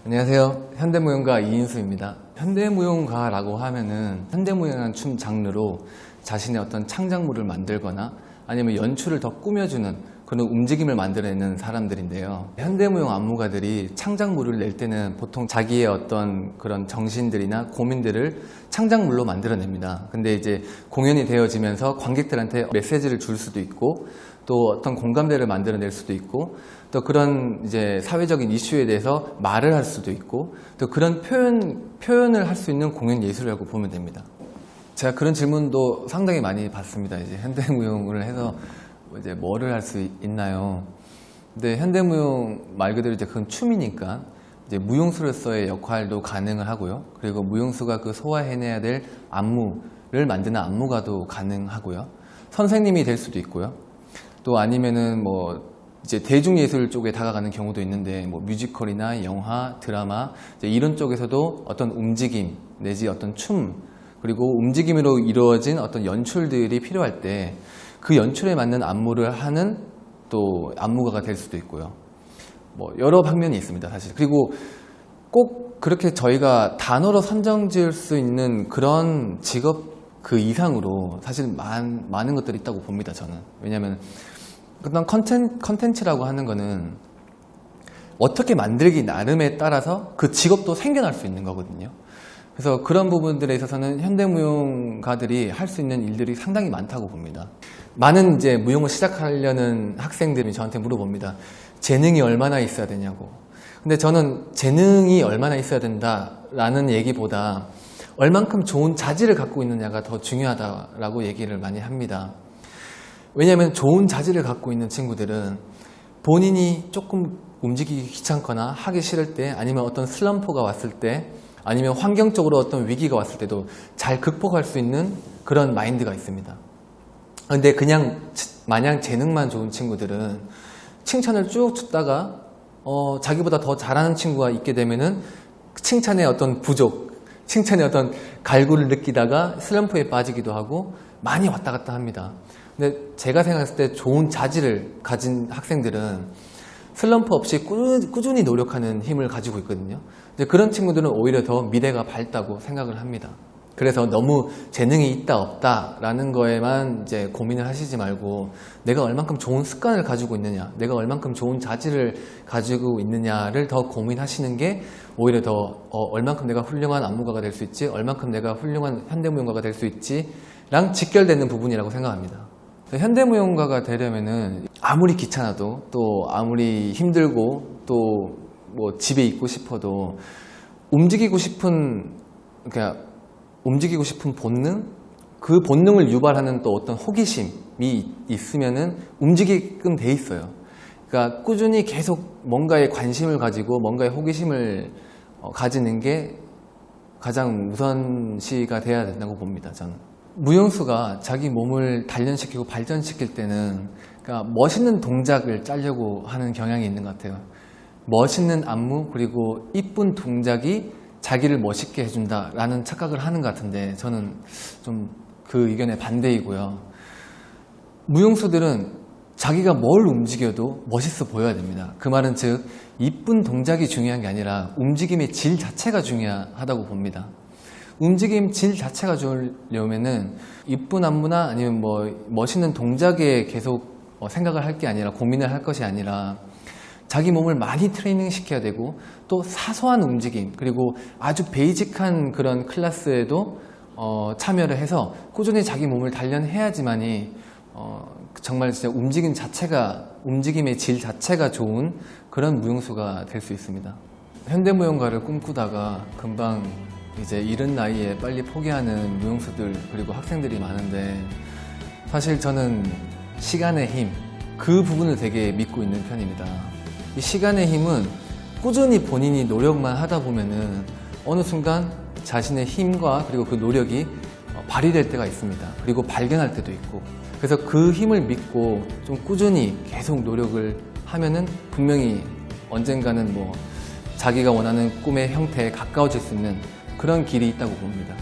안녕하세요. 현대무용가 이인수입니다. 현대무용가라고 하면은 현대무용한 춤 장르로 자신의 어떤 창작물을 만들거나 아니면 연출을 더 꾸며주는 그런 움직임을 만들어내는 사람들인데요. 현대무용 안무가들이 창작물을 낼 때는 보통 자기의 어떤 그런 정신들이나 고민들을 창작물로 만들어냅니다. 근데 이제 공연이 되어지면서 관객들한테 메시지를 줄 수도 있고 또 어떤 공감대를 만들어낼 수도 있고 또 그런 이제 사회적인 이슈에 대해서 말을 할 수도 있고 또 그런 표현을 할 수 있는 공연 예술이라고 보면 됩니다. 제가 그런 질문도 상당히 많이 받습니다. 이제 현대무용을 해서 이제 뭐를 할 수 있나요? 근데 현대무용 말 그대로 이제 그건 춤이니까 이제 무용수로서의 역할도 가능을 하고요. 그리고 무용수가 그 소화해내야 될 안무를 만드는 안무가도 가능하고요. 선생님이 될 수도 있고요. 또 아니면은 뭐 이제 대중예술 쪽에 다가가는 경우도 있는데 뭐 뮤지컬이나 영화, 드라마 이제 이런 쪽에서도 어떤 움직임 내지 어떤 춤 그리고 움직임으로 이루어진 어떤 연출들이 필요할 때 그 연출에 맞는 안무를 하는 또 안무가가 될 수도 있고요. 뭐 여러 방면이 있습니다, 사실. 그리고 꼭 그렇게 저희가 단어로 선정 지을 수 있는 그런 직업 그 이상으로 사실 많은 것들이 있다고 봅니다, 저는. 왜냐하면 그다음 컨텐츠라고 하는 거는 어떻게 만들기 나름에 따라서 그 직업도 생겨날 수 있는 거거든요. 그래서 그런 부분들에 있어서는 현대무용가들이 할 수 있는 일들이 상당히 많다고 봅니다. 많은 이제 무용을 시작하려는 학생들이 저한테 물어봅니다. 재능이 얼마나 있어야 되냐고. 근데 저는 재능이 얼마나 있어야 된다라는 얘기보다 얼만큼 좋은 자질을 갖고 있느냐가 더 중요하다라고 얘기를 많이 합니다. 왜냐하면 좋은 자질을 갖고 있는 친구들은 본인이 조금 움직이기 귀찮거나 하기 싫을 때 아니면 어떤 슬럼프가 왔을 때 아니면 환경적으로 어떤 위기가 왔을 때도 잘 극복할 수 있는 그런 마인드가 있습니다. 근데 그냥 마냥 재능만 좋은 친구들은 칭찬을 쭉 듣다가 자기보다 더 잘하는 친구가 있게 되면은 칭찬의 어떤 부족, 칭찬의 어떤 갈구를 느끼다가 슬럼프에 빠지기도 하고 많이 왔다 갔다 합니다. 근데 제가 생각했을 때 좋은 자질을 가진 학생들은 슬럼프 없이 꾸준히 노력하는 힘을 가지고 있거든요. 이제 그런 친구들은 오히려 더 미래가 밝다고 생각을 합니다. 그래서 너무 재능이 있다 없다 라는 거에만 이제 고민을 하시지 말고 내가 얼만큼 좋은 습관을 가지고 있느냐, 내가 얼만큼 좋은 자질을 가지고 있느냐를 더 고민하시는 게 오히려 더 얼만큼 내가 훌륭한 안무가가 될 수 있지, 얼만큼 내가 훌륭한 현대무용가가 될 수 있지랑 직결되는 부분이라고 생각합니다. 현대무용가가 되려면은 아무리 귀찮아도 또 아무리 힘들고 또 뭐 집에 있고 싶어도 움직이고 싶은 본능? 그 본능을 유발하는 또 어떤 호기심이 있으면은 움직이게끔 돼 있어요. 그러니까 꾸준히 계속 뭔가에 관심을 가지고 뭔가에 호기심을 가지는 게 가장 우선시가 돼야 된다고 봅니다, 저는. 무용수가 자기 몸을 단련시키고 발전시킬 때는 그러니까 멋있는 동작을 짜려고 하는 경향이 있는 것 같아요. 멋있는 안무 그리고 이쁜 동작이 자기를 멋있게 해준다라는 착각을 하는 것 같은데 저는 좀 그 의견에 반대이고요. 무용수들은 자기가 뭘 움직여도 멋있어 보여야 됩니다. 그 말은 즉 이쁜 동작이 중요한 게 아니라 움직임의 질 자체가 중요하다고 봅니다. 움직임 질 자체가 좋으려면은 이쁜 안무나 아니면 뭐 멋있는 동작에 계속 생각을 할 게 아니라 고민을 할 것이 아니라 자기 몸을 많이 트레이닝 시켜야 되고 또 사소한 움직임 그리고 아주 베이직한 그런 클래스에도 참여를 해서 꾸준히 자기 몸을 단련해야지만이 정말 진짜 움직임의 질 자체가 좋은 그런 무용수가 될 수 있습니다. 현대무용가를 꿈꾸다가 금방 이제 이른 나이에 빨리 포기하는 무용수들 그리고 학생들이 많은데 사실 저는 시간의 힘 그 부분을 되게 믿고 있는 편입니다. 이 시간의 힘은 꾸준히 본인이 노력만 하다 보면은 어느 순간 자신의 힘과 그리고 그 노력이 발휘될 때가 있습니다. 그리고 발견할 때도 있고 그래서 그 힘을 믿고 좀 꾸준히 계속 노력을 하면은 분명히 언젠가는 뭐 자기가 원하는 꿈의 형태에 가까워질 수 있는 그런 길이 있다고 봅니다.